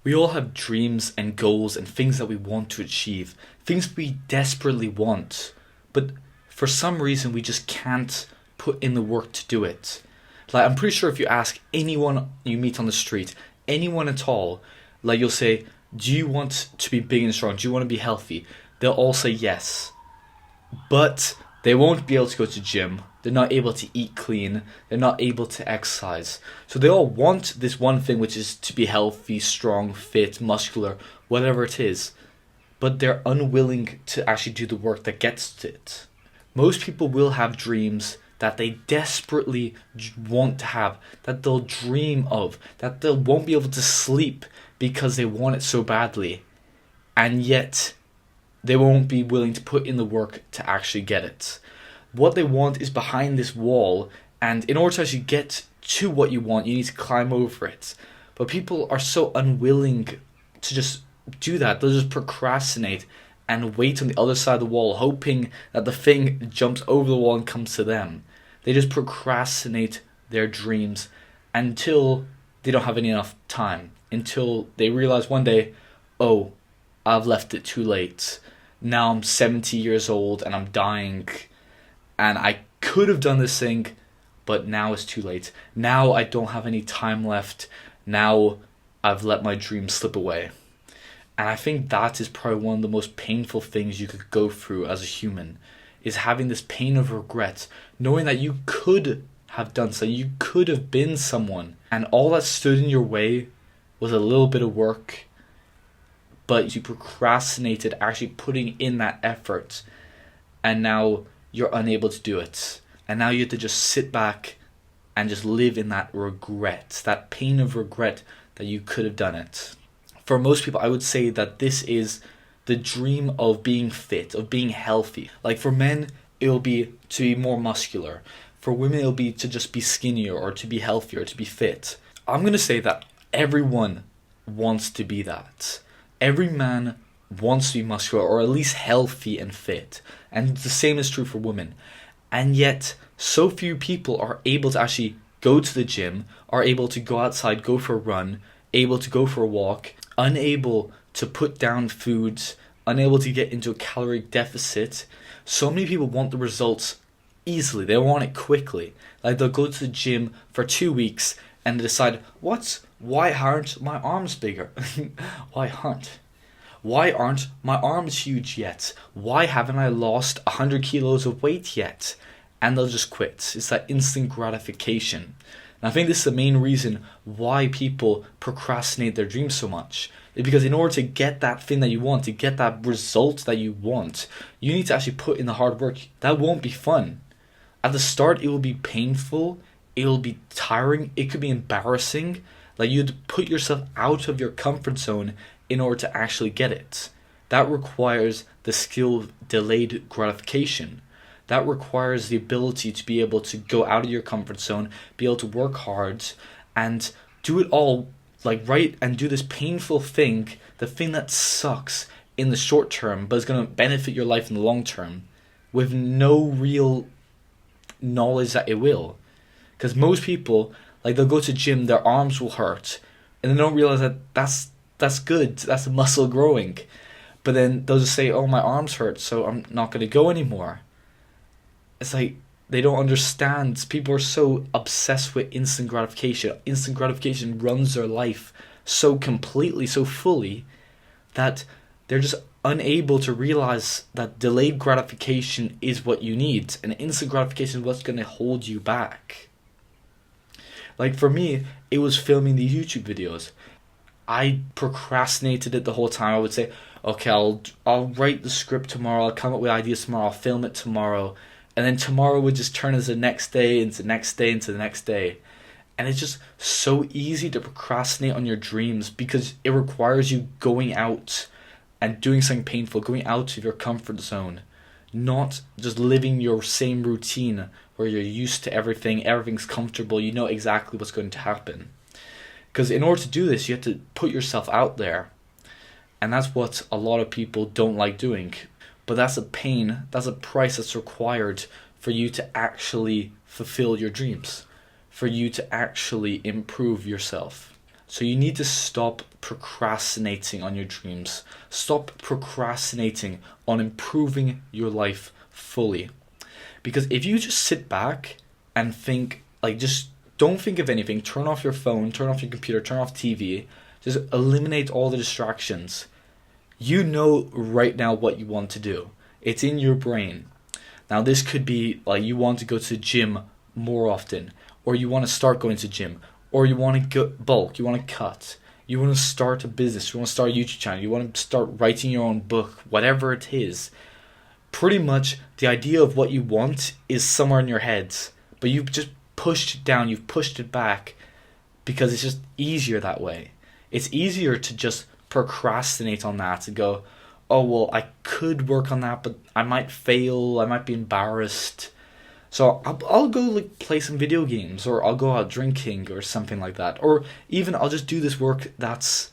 We all have dreams and goals and things that we want to achieve, things we desperately want, but for some reason we just can't put in the work to do it. Like, I'm pretty sure if you ask anyone you meet on the street, anyone at all, like, you'll say, do you want to be big and strong? Do you want to be healthy? They'll all say yes. But they won't be able to go to gym. They're not able to eat clean. They're not able to exercise. So they all want this one thing, which is to be healthy, strong, fit, muscular, whatever it is. But they're unwilling to actually do the work that gets to it. Most people will have dreams that they desperately want to have, that they'll dream of, that they won't be able to sleep because they want it so badly. And yet, they won't be willing to put in the work to actually get it. What they want is behind this wall, and in order to actually get to what you want, you need to climb over it. But people are so unwilling to just do that. They'll just procrastinate and wait on the other side of the wall, hoping that the thing jumps over the wall and comes to them. They just procrastinate their dreams until they don't have enough time, until they realize one day, oh, I've left it too late. Now I'm 70 years old and I'm dying, and I could have done this thing, but now it's too late. Now I don't have any time left. Now I've let my dream slip away. And I think that is probably one of the most painful things you could go through as a human, is having this pain of regret, knowing that you could have done something, you could have been someone, and all that stood in your way was a little bit of work, but you procrastinated actually putting in that effort, and now you're unable to do it. And now you have to just sit back and just live in that regret, that pain of regret that you could have done it. For most people, I would say that this is the dream of being fit, of being healthy. Like, for men, it'll be to be more muscular. For women, it'll be to just be skinnier or to be healthier, or to be fit. I'm going to say that everyone wants to be that. Every man wants to be muscular, or at least healthy and fit. And the same is true for women. And yet, so few people are able to actually go to the gym, are able to go outside, go for a run, able to go for a walk, unable to put down foods, unable to get into a caloric deficit. So many people want the results easily. They want it quickly. Like, they'll go to the gym for 2 weeks and decide, why aren't my arms bigger? Why aren't my arms huge yet? Why haven't I lost 100 kilos of weight yet? And they'll just quit. It's that instant gratification. And I think this is the main reason why people procrastinate their dreams so much. It's because in order to get that thing that you want, to get that result that you want, you need to actually put in the hard work. That won't be fun. At the start, it will be painful. It will be tiring. It could be embarrassing. Like, you'd put yourself out of your comfort zone in order to actually get it. That requires the skill of delayed gratification. That requires the ability to be able to go out of your comfort zone, be able to work hard, and do it all, like, right, and do this painful thing, the thing that sucks in the short term, but is going to benefit your life in the long term, with no real knowledge that it will. Because most people, like, they'll go to gym, their arms will hurt, and they don't realize that that's good, that's muscle growing. But then they'll just say, oh, my arms hurt, so I'm not going to go anymore. It's like, they don't understand. People are so obsessed with instant gratification. Instant gratification runs their life so completely, so fully, that they're just unable to realize that delayed gratification is what you need, and instant gratification is what's going to hold you back. Like, for me, it was filming these YouTube videos. I procrastinated it the whole time. I would say, okay, I'll write the script tomorrow, I'll come up with ideas tomorrow, I'll film it tomorrow, and then tomorrow would just turn into the next day, into the next day, into the next day. And it's just so easy to procrastinate on your dreams because it requires you going out and doing something painful, going out of your comfort zone, not just living your same routine where you're used to everything, everything's comfortable, you know exactly what's going to happen. Because in order to do this, you have to put yourself out there. And that's what a lot of people don't like doing. But that's a pain, that's a price that's required for you to actually fulfill your dreams, for you to actually improve yourself. So you need to stop procrastinating on your dreams. Stop procrastinating on improving your life fully. Because if you just sit back and think, like, just don't think of anything, turn off your phone, turn off your computer, turn off TV, just eliminate all the distractions. You know right now what you want to do. It's in your brain. Now this could be like you want to go to the gym more often, or you want to start going to the gym, or you want to go bulk, you want to cut, you want to start a business, you want to start a YouTube channel, you want to start writing your own book, whatever it is. Pretty much the idea of what you want is somewhere in your head, but you've just pushed it down, you've pushed it back because it's just easier that way. It's easier to just procrastinate on that and go, oh, well, I could work on that, but I might fail, I might be embarrassed. So I'll go like play some video games, or I'll go out drinking or something like that. Or even I'll just do this work that's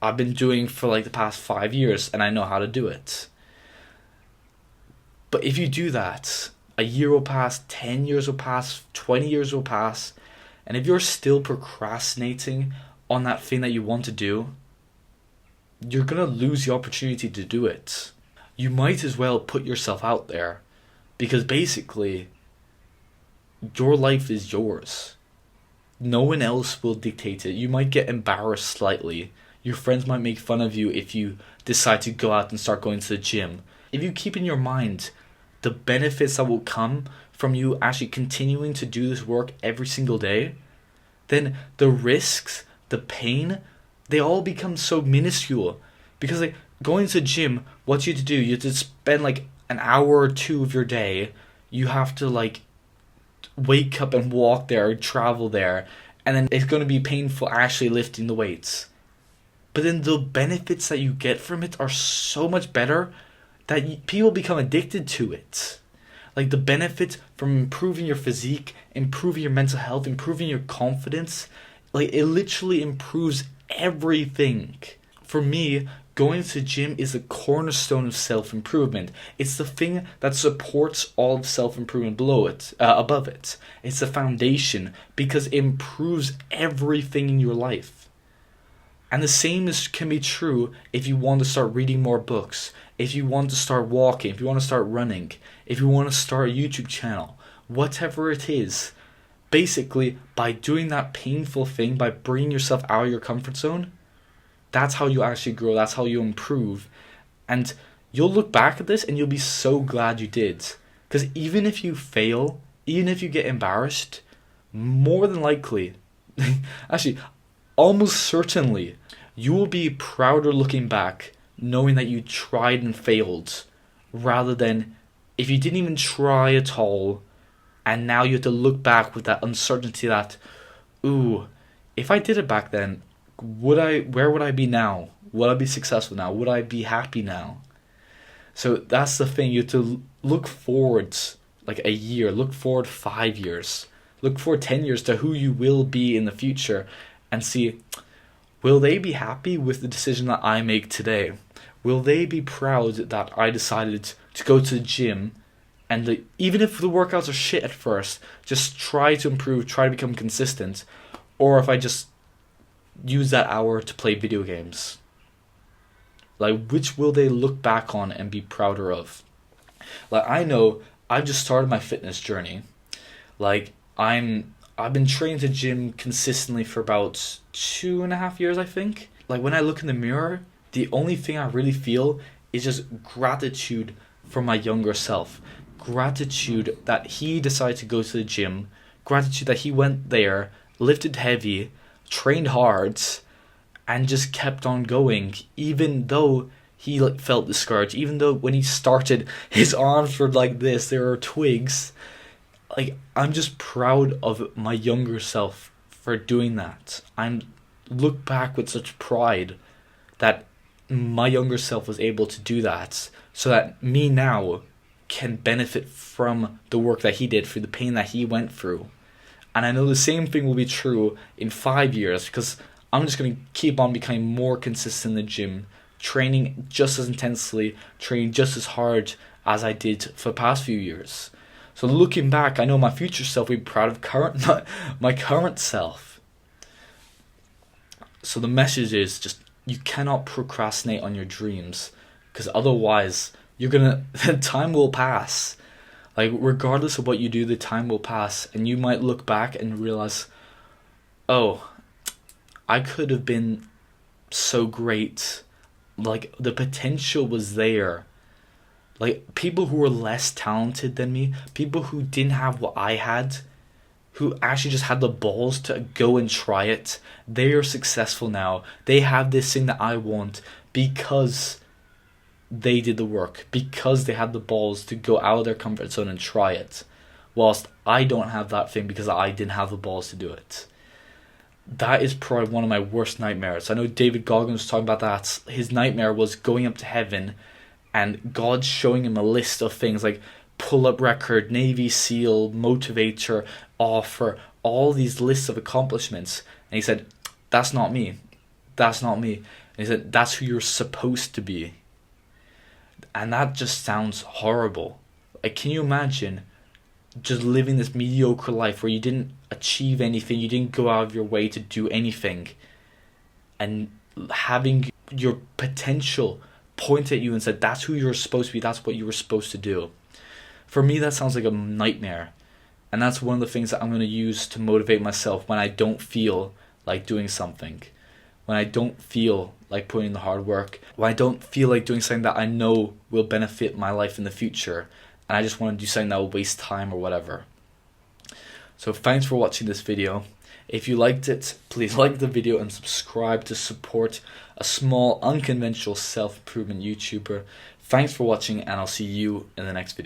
I've been doing for like the past 5 years and I know how to do it. But if you do that, a year will pass, 10 years will pass, 20 years will pass, and if you're still procrastinating on that thing that you want to do, you're going to lose the opportunity to do it. You might as well put yourself out there, because basically, your life is yours. No one else will dictate it. You might get embarrassed slightly. Your friends might make fun of you if you decide to go out and start going to the gym. If you keep in your mind the benefits that will come from you actually continuing to do this work every single day, then the risks, the pain, they all become so minuscule. Because like going to the gym, what you have to do, you have to spend like an hour or two of your day. You have to like wake up and walk there, travel there, and then it's going to be painful actually lifting the weights. But then the benefits that you get from it are so much better that people become addicted to it. Like the benefit from improving your physique, improving your mental health, improving your confidence, like it literally improves everything. For me, going to the gym is the cornerstone of self-improvement. It's the thing that supports all of self-improvement above it. It's the foundation because it improves everything in your life. And the same can be true if you want to start reading more books, if you want to start walking, if you want to start running, if you want to start a YouTube channel, whatever it is. Basically, by doing that painful thing, by bringing yourself out of your comfort zone, that's how you actually grow, that's how you improve. And you'll look back at this and you'll be so glad you did. Because even if you fail, even if you get embarrassed, more than likely, actually, almost certainly, you will be prouder looking back knowing that you tried and failed, rather than if you didn't even try at all and now you have to look back with that uncertainty that, ooh, if I did it back then, where would I be now? Would I be successful now? Would I be happy now? So that's the thing, you have to look forward like a year, look forward 5 years, look forward 10 years to who you will be in the future, and see, will they be happy with the decision that I make today? Will they be proud that I decided to go to the gym, and even if the workouts are shit at first, just try to improve, try to become consistent, or if I just use that hour to play video games? Like, which will they look back on and be prouder of? Like, I know I've just started my fitness journey. Like, I've been training to gym consistently for about 2.5 years, I think. Like when I look in the mirror, the only thing I really feel is just gratitude for my younger self. Gratitude that he decided to go to the gym. Gratitude that he went there, lifted heavy, trained hard, and just kept on going, even though he felt discouraged. Even though when he started, his arms were like this, there were twigs. Like, I'm just proud of my younger self for doing that. I look back with such pride that my younger self was able to do that, so that me now can benefit from the work that he did, through the pain that he went through. And I know the same thing will be true in 5 years, because I'm just going to keep on becoming more consistent in the gym, training just as intensely, training just as hard as I did for the past few years. So looking back, I know my future self will be proud of my current self. So the message is just, you cannot procrastinate on your dreams, because otherwise you're gonna the time will pass. Like, regardless of what you do, the time will pass, and you might look back and realize, oh, I could have been so great. Like, the potential was there. Like, people who were less talented than me, people who didn't have what I had, who actually just had the balls to go and try it, they are successful now. They have this thing that I want because they did the work, because they had the balls to go out of their comfort zone and try it. Whilst I don't have that thing because I didn't have the balls to do it. That is probably one of my worst nightmares. I know David Goggins was talking about that. His nightmare was going up to heaven and God showing him a list of things like pull-up record, Navy SEAL, motivator, offer, all these lists of accomplishments. And he said, that's not me. That's not me. And he said, that's who you're supposed to be. And that just sounds horrible. Like, can you imagine just living this mediocre life where you didn't achieve anything, you didn't go out of your way to do anything, and having your potential point at you and said, that's who you're supposed to be, that's what you were supposed to do. For me, that sounds like a nightmare. And that's one of the things that I'm going to use to motivate myself when I don't feel like doing something. When I don't feel like putting in the hard work. When I don't feel like doing something that I know will benefit my life in the future. And I just want to do something that will waste time or whatever. So thanks for watching this video. If you liked it, please like the video and subscribe to support a small, unconventional self-improvement YouTuber. Thanks for watching, and I'll see you in the next video.